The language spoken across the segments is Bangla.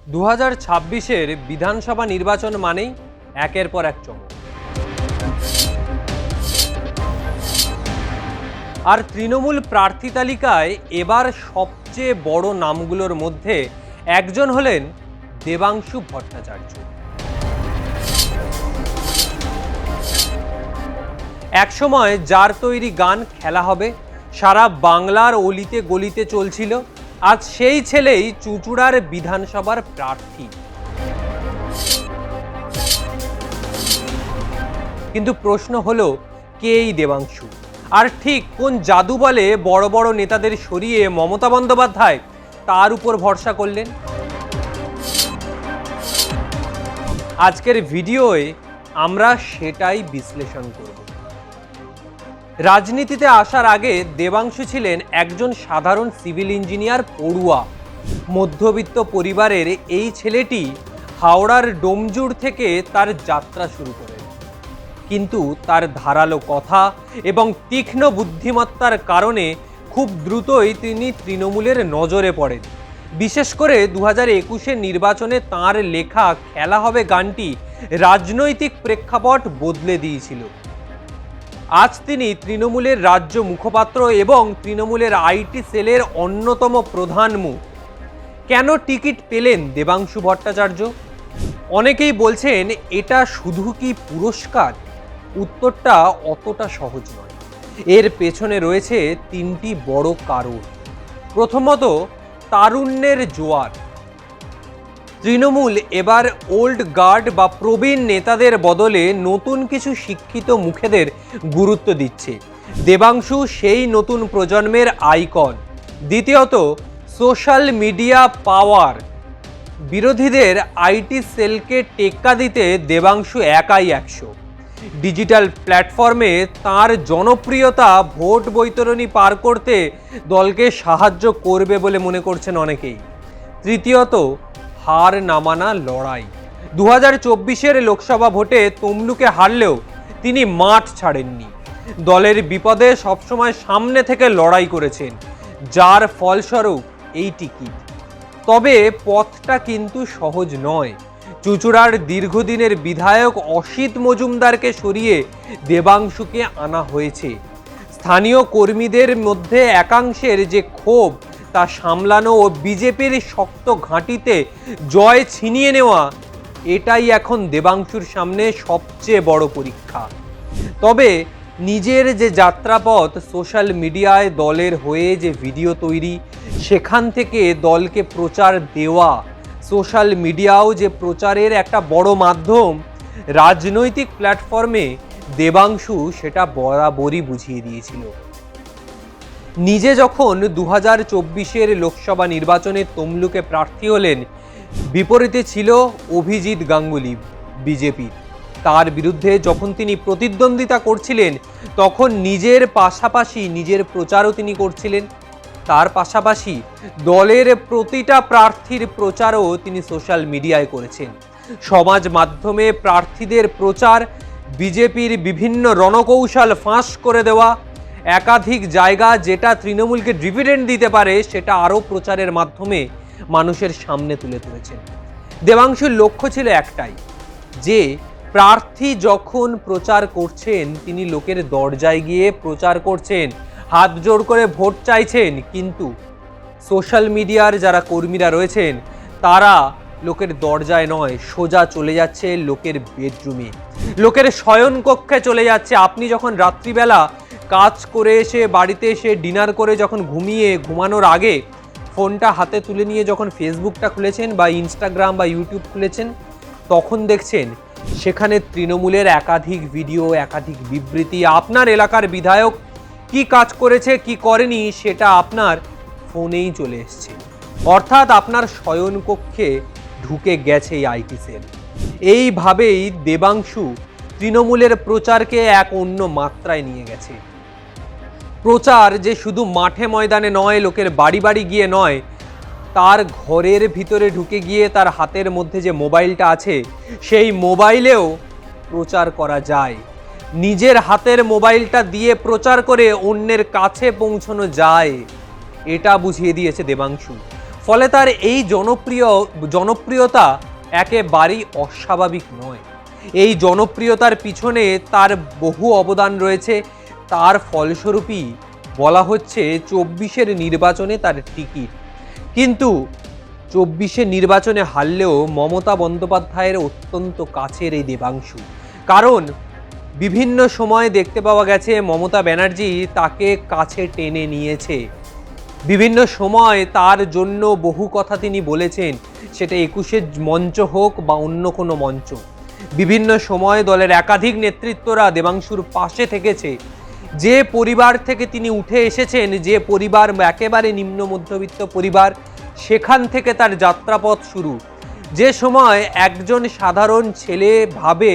2026-এর বিধানসভা নির্বাচন মানেই একের পর এক চমক। আর তৃণমূল প্রার্থী তালিকায় এবার সবচেয়ে বড় নামগুলোর মধ্যে একজন হলেন দেবাংশু ভট্টাচার্য। একসময় যার তৈরি গান খেলা হবে সারা বাংলার অলিতে গলিতে চলছিল, আজ সেই ছেলেই চুঁচুড়ার বিধানসভার প্রার্থী। কিন্তু প্রশ্ন হলো, কে এই দেবাংশু? আর ঠিক কোন জাদু বলে বড় বড় নেতাদের সরিয়ে মমতা বন্দ্যোপাধ্যায় তার উপর ভরসা করলেন? আজকের ভিডিওয়ে আমরা সেটাই বিশ্লেষণ করব। রাজনীতিতে আসার আগে দেবাংশু ছিলেন একজন সাধারণ সিভিল ইঞ্জিনিয়ার পড়ুয়া। মধ্যবিত্ত পরিবারের এই ছেলেটি হাওড়ার ডোমজুড় থেকে তার যাত্রা শুরু করেন। কিন্তু তার ধারালো কথা এবং তীক্ষ্ণ বুদ্ধিমত্তার কারণে খুব দ্রুতই তিনি তৃণমূলের নজরে পড়েন। বিশেষ করে 2021-এর নির্বাচনে তাঁর লেখা খেলা হবে গানটি রাজনৈতিক প্রেক্ষাপট বদলে দিয়েছিল। আজ তিনি তৃণমূলের রাজ্য মুখপাত্র এবং তৃণমূলের আইটি সেলের অন্যতম প্রধান মুখ। কেন টিকিট পেলেন দেবাংশু ভট্টাচার্য? অনেকেই বলছেন এটা শুধু কি পুরস্কার? উত্তরটা অতটা সহজ নয়। এর পেছনে রয়েছে তিনটি বড় কারণ। প্রথমত, তারুণ্যের জোয়ার। তৃণমূল এবার ওল্ড গার্ড বা প্রবীণ নেতাদের বদলে নতুন কিছু শিক্ষিত মুখেদের গুরুত্ব দিচ্ছে। দেবাংশু সেই নতুন প্রজন্মের আইকন। দ্বিতীয়ত, সোশ্যাল মিডিয়া পাওয়ার। বিরোধীদের আইটি সেলকে টেক্কা দিতে দেবাংশু একাই 100। ডিজিটাল প্ল্যাটফর্মে তার জনপ্রিয়তা ভোট বৈতরণী পার করতে দলকে সাহায্য করবে বলে মনে করছেন অনেকেই। তৃতীয়ত, হার না মানা লড়াই। 2024-এর লোকসভা ভোটে তমলুকে হারলেও তিনি মাঠ ছাড়েননি। দলের বিপদে সবসময় সামনে থেকে লড়াই করেছেন, যার ফলস্বরূপ এই টিকিট। তবে পথটা কিন্তু সহজ নয়। চুঁচুড়ার দীর্ঘদিনের বিধায়ক অসিত মজুমদারকে সরিয়ে দেবাংশুকে আনা হয়েছে। স্থানীয় কর্মীদের মধ্যে একাংশের যে ক্ষোভ তা সামলানো ও বিজেপির শক্ত ঘাঁটিতে জয় ছিনিয়ে নেওয়া, এটাই এখন দেবাংশুর সামনে সবচেয়ে বড় পরীক্ষা। তবে নিজের যে যাত্রাপথ, সোশ্যাল মিডিয়ায় দলের হয়ে যে ভিডিও তৈরি, সেখান থেকে দলকে প্রচার দেওয়া, সোশ্যাল মিডিয়াও যে প্রচারের একটা বড় মাধ্যম, রাজনৈতিক প্ল্যাটফর্মে দেবাংশু সেটা বরাবরই বুঝিয়ে দিয়েছিল। নিজে যখন 2024-এর লোকসভা নির্বাচনে তমলুকে প্রার্থী হলেন, বিপরীতে ছিল অভিজিৎ গাঙ্গুলি বিজেপির। তার বিরুদ্ধে যখন তিনি প্রতিদ্বন্দ্বিতা করছিলেন, তখন নিজের পাশাপাশি নিজের প্রচারও তিনি করছিলেন। তার পাশাপাশি দলের প্রতিটা প্রার্থীর প্রচারও তিনি সোশ্যাল মিডিয়ায় করেছেন। সমাজ মাধ্যমে প্রার্থীদের প্রচার, বিজেপির বিভিন্ন রণকৌশল ফাঁস করে দেওয়া, একাধিক জায়গা যেটা তৃণমূলকে ডিভিডেন্ড দিতে পারে সেটা আরও প্রচারের মাধ্যমে মানুষের সামনে তুলে ধরেছেন। দেবাংশুর লক্ষ্য ছিল একটাই, যে প্রার্থী যখন প্রচার করছেন তিনি লোকের দরজায় গিয়ে প্রচার করছেন, হাত জোড় করে ভোট চাইছেন, কিন্তু সোশ্যাল মিডিয়ার যারা কর্মীরা রয়েছেন তারা লোকের দরজায় নয়, সোজা চলে যাচ্ছে লোকের বেডরুমে, লোকের শয়নকক্ষে চলে যাচ্ছে। আপনি যখন রাত্রিবেলা কাজ করে এসে বাড়িতে এসে ডিনার করে যখন ঘুমানোর আগে ফোনটা হাতে তুলে নিয়ে যখন ফেসবুকটা খুলেছেন বা ইনস্টাগ্রাম বা ইউটিউব খুলেছেন, তখন দেখছেন সেখানে তৃণমূলের একাধিক ভিডিও, একাধিক বিবৃতি, আপনার এলাকার বিধায়ক কি কাজ করেছে কি করেনি সেটা আপনার ফোনেই চলে এসছে। অর্থাৎ আপনার শয়নকক্ষে ঢুকে গেছে এই আইটি সেল। এইভাবেই দেবাংশু তৃণমূলের প্রচারকে এক অন্য মাত্রায় নিয়ে গেছে। প্রচার যে শুধু মাঠে ময়দানে নয়, লোকের বাড়ি বাড়ি গিয়ে নয়, তার ঘরের ভিতরে ঢুকে গিয়ে তার হাতের মধ্যে যে মোবাইলটা আছে সেই মোবাইলেও প্রচার করা যায়। নিজের হাতের মোবাইলটা দিয়ে প্রচার করে অন্যের কাছে পৌঁছানো যায়, এটা বুঝিয়ে দিয়েছে দেবাংশু। ফলে তার এই জনপ্রিয়তা একেবারেই অস্বাভাবিক নয়। এই জনপ্রিয়তার পিছনে তার বহু অবদান রয়েছে। তার ফলস্বরূপই বলা হচ্ছে 24-এর নির্বাচনে তার টিকিট। কিন্তু 24-এর নির্বাচনে হারলেও মমতা বন্দ্যোপাধ্যায়ের অত্যন্ত কাছের এই দেবাংশু। কারণ বিভিন্ন সময়ে দেখতে পাওয়া গেছে মমতা ব্যানার্জি তাকে কাছে টেনে নিয়েছে। বিভিন্ন সময় তার জন্য বহু কথা তিনি বলেছেন, সেটা 21-এর মঞ্চ হোক বা অন্য কোনো মঞ্চ। বিভিন্ন সময় দলের একাধিক নেতৃত্বরা দেবাংশুর পাশে থেকেছে। যে পরিবার থেকে তিনি উঠে এসেছেন, যে পরিবার একেবারে নিম্ন মধ্যবিত্ত পরিবার, সেখান থেকে তার যাত্রাপথ শুরু। যে সময় একজন সাধারণ ছেলে ভাবে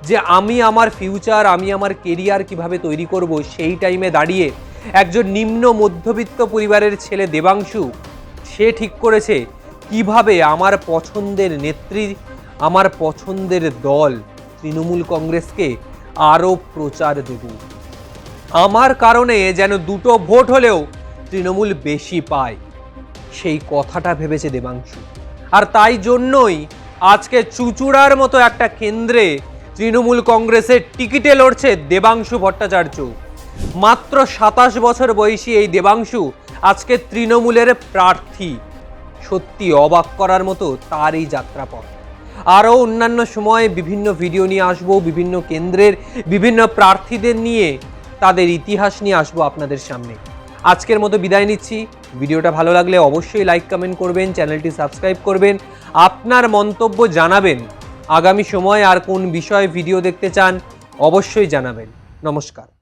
যে আমি আমার ফিউচার, আমি আমার কেরিয়ার কিভাবে তৈরি করব, সেই টাইমে দাঁড়িয়ে একজন নিম্ন মধ্যবিত্ত পরিবারের ছেলে দেবাংশু সে ঠিক করেছে কিভাবে আমার পছন্দের নেত্রী, আমার পছন্দের দল তৃণমূল কংগ্রেসকে আরও প্রচার দেব। আমার কারণে যেন 2টো ভোট হলেও তৃণমূল বেশি পায়, সেই কথাটা ভেবেছে দেবাংশু। আর তাই জন্যই আজকে চুঁচুড়ার মতো একটা কেন্দ্রে তৃণমূল কংগ্রেসের টিকিটে লড়ছে দেবাংশু ভট্টাচার্য। মাত্র 27 বছর বয়সী এই দেবাংশু আজকে তৃণমূলের প্রার্থী। সত্যি অবাক করার মতো তার এই যাত্রাপথ। আরও অন্যান্য সময়ে বিভিন্ন ভিডিও নিয়ে আসবো, বিভিন্ন কেন্দ্রের বিভিন্ন প্রার্থীদের নিয়ে তাদের ইতিহাস নিয়ে আসবো আপনাদের সামনে। আজকের মতো বিদায় নিচ্ছি। ভিডিওটা ভালো লাগলে অবশ্যই লাইক কমেন্ট করবেন, চ্যানেলটি সাবস্ক্রাইব করবেন, আপনার মন্তব্য জানাবেন। আগামী সময়ে আর কোন বিষয়ে ভিডিও দেখতে চান অবশ্যই জানাবেন। নমস্কার।